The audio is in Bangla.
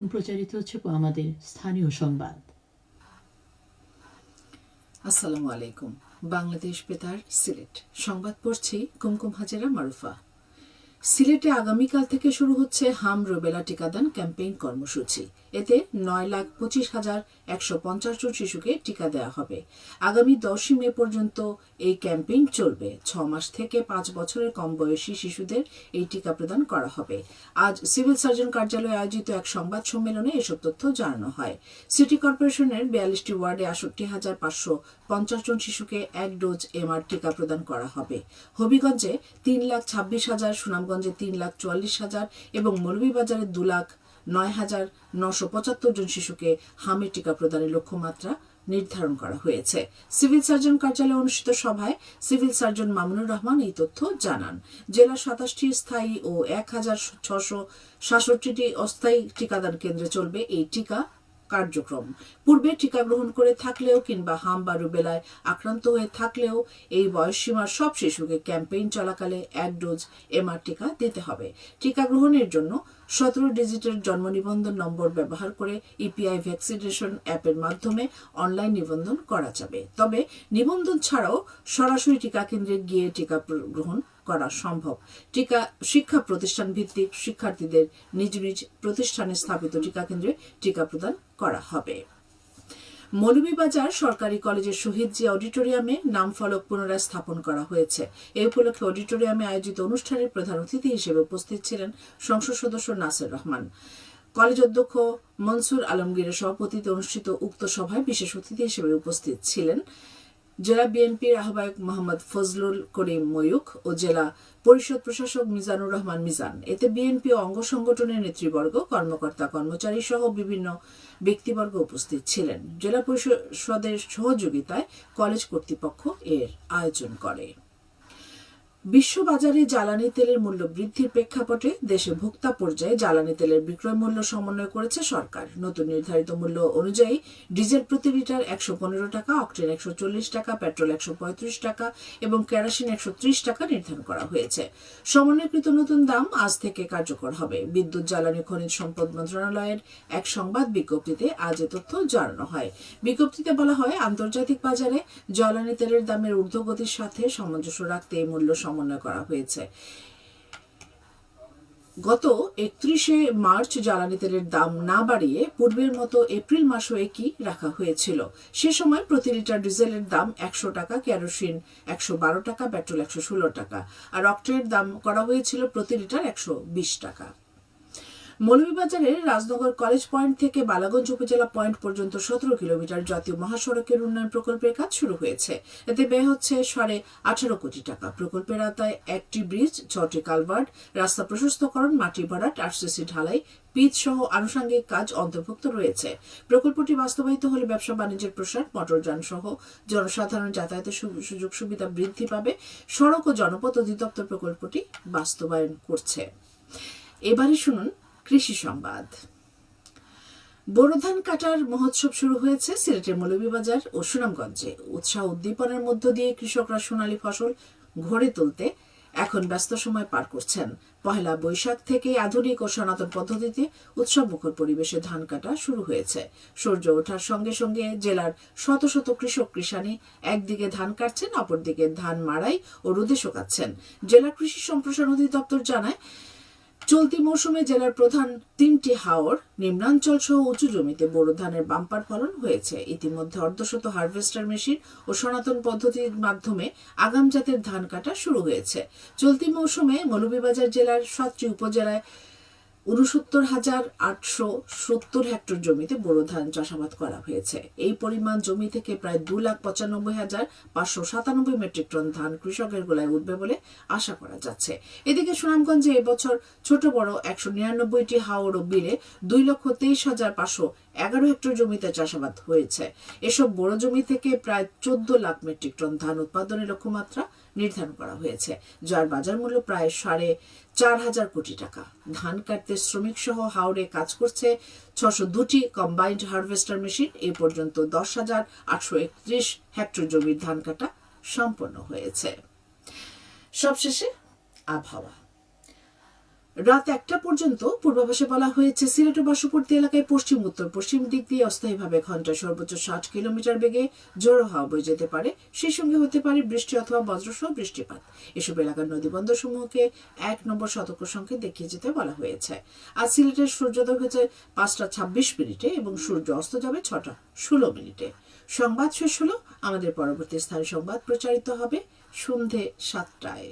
প্রচারিত হচ্ছে আমাদের স্থানীয় সংবাদ। আসসালামু আলাইকুম। বাংলাদেশ বেতার সিলেট সংবাদ পড়ছি কুমকুম হাজেরা মারুফা। সিলেটে আগামীকাল থেকে শুরু হচ্ছে হাম রুবেলা টিকাদান ক্যাম্পেইন কর্মসূচি। এতে 9,25,150 জন শিশুকে টিকা দেওয়া হবে। আগামী 10 মে পর্যন্ত এই ক্যাম্পেইন চলবে। 6 মাস থেকে 5 বছরের কম বয়সী শিশুদের এই টিকা প্রদান করা হবে। আজ সিভিল সার্জন কার্যালয়ে আয়োজিত এক সংবাদ সম্মেলনে এসব তথ্য জানানো হয়। সিটি কর্পোরেশনের 42টি ওয়ার্ডে 68,550 জন শিশুকে 1 ডোজ এমআর টিকা প্রদান করা হবে। হবিগঞ্জে 3,26,000, সুনামগঞ্জে 3,44,000 এবং মৌলভীবাজারে 2,09,975 জন শিশুকে হামের টিকা প্রদানের লক্ষ্যমাত্রা নির্ধারণ করা হয়েছে। সিভিল সার্জন কার্যালয়ে অনুষ্ঠিত সভায় সিভিল সার্জন মামুনুর রহমান এই তথ্য জানান। জেলার 27টি স্থায়ী ও 1,667টি অস্থায়ী টিকাদান কেন্দ্রে চলবে এই টিকা কার্যক্রম। পূর্বে টিকা গ্রহণ করে থাকলেও কিংবা হাম বা রুবেলায় আক্রান্ত হয়ে থাকলেও এই বয়সসীমার সব শিশুকে ক্যাম্পেইন চলাকালে 1 ডোজ এমআর টিকা দিতে হবে। টিকা গ্রহণের জন্য 17 ডিজিটের জন্ম নিবন্ধন নম্বর ব্যবহার করে ইপিআই ভ্যাকসিনেশন অ্যাপের মাধ্যমে অনলাইন নিবন্ধন করা যাবে। তবে নিবন্ধন ছাড়াও সরাসরি টিকা কেন্দ্রে গিয়ে টিকা গ্রহণ করা সম্ভব। টিকা শিক্ষা প্রতিষ্ঠান ভিত্তিক শিক্ষার্থীদের নিজ নিজ প্রতিষ্ঠানে স্থাপিত টিকা কেন্দ্রে টিকা প্রদান করা হবে। মৌলভীবাজার সরকারি কলেজের শহীদ জিয়া অডিটোরিয়ামে নাম ফলক পুনরায় স্থাপন করা হয়েছে। এই উপলক্ষে অডিটোরিয়ামে আয়োজিত অনুষ্ঠানের প্রধান অতিথি হিসেবে উপস্থিত ছিলেন সংসদ সদস্য নাসির রহমান। কলেজ অধ্যক্ষ মনসুর আলমগীরের সভাপতিত্বে অনুষ্ঠিত উক্ত সভায় বিশেষ অতিথি হিসেবে উপস্থিত ছিলেন জেলা বিএনপির আহ্বায়ক মোহাম্মদ ফজলুল করিম ময়ূখ ও জেলা পরিষদ প্রশাসক মিজানুর রহমান মিজান। এতে বিএনপি ও অঙ্গ সংগঠনের নেতৃবর্গ, কর্মকর্তা কর্মচারী সহ বিভিন্ন ব্যক্তিবর্গ উপস্থিত ছিলেন। জেলা পরিষদের সহযোগিতায় কলেজ কর্তৃপক্ষ এর আয়োজন করে। বিশ্ববাজারে জ্বালানি তেলের মূল্য বৃদ্ধির প্রেক্ষাপটে দেশে ভোক্তা পর্যায়ে জ্বালানি তেলের বিক্রয় মূল্য সমন্বয় করেছে সরকার। নতুন নির্ধারিত মূল্য অনুযায়ী ডিজেল প্রতি লিটার 115 টাকা, অক্টেন 140 টাকা, পেট্রোল 135 টাকা এবং কেরোসিন 130 টাকা নির্ধারণ করা হয়েছে। সমন্বয়কৃত নতুন দাম আজ থেকে কার্যকর হবে। বিদ্যুৎ, জ্বালানি, খনিজ সম্পদ মন্ত্রণালয়ের এক সংবাদ বিজ্ঞপ্তিতে আজ এ তথ্য জানানো হয়। বিজ্ঞপ্তিতে বলা হয়, আন্তর্জাতিক বাজারে জ্বালানি তেলের দামের ঊর্ধ্বগতির সাথে সামঞ্জস্য রাখতে এই মূল্য সমন্বয় করা হয়েছে। গত 31শে মার্চ জ্বালানি তেলের দাম না বাড়িয়ে পূর্বের মতো এপ্রিল মাসও একই রাখা হয়েছিল। সে সময় প্রতি লিটার ডিজেলের দাম 100 টাকা, কেরোসিন 112 টাকা, পেট্রোল 116 টাকা আর অক্টেনের দাম করা হয়েছিল প্রতি লিটার 120 টাকা। মৌলভীবাজারের রাজনগর কলেজ পয়েন্ট থেকে বালাগঞ্জ উপজেলা পয়েন্ট পর্যন্ত 17 কিলোমিটার জাতীয় মহাসড়কের উন্নয়ন প্রকল্পের কাজ শুরু হয়েছে। এতে ব্যয় হচ্ছে 18.5 কোটি টাকা। প্রকল্পের আওতায় 1টি ব্রিজ, 6টি কালভার্ট, রাস্তা প্রশস্তকরণ, মাটি ভরাট, আরসিসি ঢালাই, পিচ সহ আনুষঙ্গিক কাজ অন্তর্ভুক্ত রয়েছে। প্রকল্পটি বাস্তবায়িত হলে ব্যবসা বাণিজ্যের প্রসার, মোটরযান সহ জনসাধারণ যাতায়াতের সুযোগ সুবিধা বৃদ্ধি পাবে। সড়ক ও জনপথ অধিদপ্তর প্রকল্পটি বাস্তবায়ন করছে। এবারে শুনুন কৃষি সংবাদ। বোরো ধান কাটার মহোৎসব শুরু হয়েছে সিলেটের মৌলভীবাজার ও সুনামগঞ্জে। উৎসাহ উদ্দীপনার মধ্য দিয়ে কৃষকরা সোনালী ফসল ঘরে তুলতে এখন ব্যস্ত সময় পার করছেন। পহেলা বৈশাখ থেকে আধুনিক ও সনাতন পদ্ধতিতে উৎসবমুখর পরিবেশে ধান কাটা শুরু হয়েছে। সূর্য ওঠার সঙ্গে সঙ্গে জেলার শত শত কৃষক কৃষানি একদিকে ধান কাটছেন, অপরদিকে ধান মাড়াই ও রোদে শোকাচ্ছেন। জেলা কৃষি সম্প্রসারণ অধিদপ্তর জানায়, চলতি মৌসুমে জেলার প্রধান 3টি হাওর, নিম্নাঞ্চল সহ উঁচু জমিতে বোরো ধানের বাম্পার ফলন হয়েছে। ইতিমধ্যে অর্ধশত হারভেস্টার মেশিন ও সনাতন পদ্ধতির মাধ্যমে আগাম জাতের ধান কাটা শুরু হয়েছে। চলতি মৌসুমে মৌলভীবাজার জেলার 7টি উপজেলায় 69,870 হেক্টর জমিতে বোরো ধান চাষাবাদ করা হয়েছে। এই পরিমাণ জমি থেকে প্রায় 2,95,597 মেট্রিক টন ধান কৃষকের গোলায় উঠবে বলে আশা করা যাচ্ছে। এদিকে সুনামগঞ্জে এবছর ছোট বড় 199টি হাওর ও বিলে 2,23,511 হেক্টর জমিতে চাষাবাদ হয়েছে। এসব বড় জমি থেকে প্রায় 14 লাখ মেট্রিক টন ধান উৎপাদনের লক্ষ্যমাত্রা নির্ধারণ করা হয়েছে, যার বাজার মূল্য প্রায় 4,500 কোটি টাকা। ধান কাটতে শ্রমিক সহ হাওড়ে কাজ করছে 602টি কম্বাইন্ড হারভেস্টার মেশিন। এ পর্যন্ত 10,831 হেক্টর জমির ধান কাটা সম্পন্ন হয়েছে। সবশেষে আবহাওয়া। রাত 1টা পর্যন্ত পূর্বাভাসে বলা হয়েছে সিলেট ও পার্শ্ববর্তী এলাকায় পশ্চিম উত্তর পশ্চিম দিক দিয়ে অস্থায়ীভাবে ঘন্টায় সর্বোচ্চ 60 কিলোমিটার বেগে ঝোড়ো হাওয়া বয়ে যেতে পারে। সেই সঙ্গে হতে পারে বৃষ্টি অথবা বজ্রসহ বৃষ্টিপাত। এসব এলাকার নদীবন্দরসমূহকে 1 নম্বর সতর্ক সংকেত দেখিয়ে যেতে বলা হয়েছে। আজ সিলেটের সূর্যোদয় হয়েছে 5টা 26 এবং সূর্য অস্ত যাবে 6টা 16। সংবাদ শেষ হলো। আমাদের পরবর্তী স্থানীয় সংবাদ প্রচারিত হবে সন্ধে 7টায়।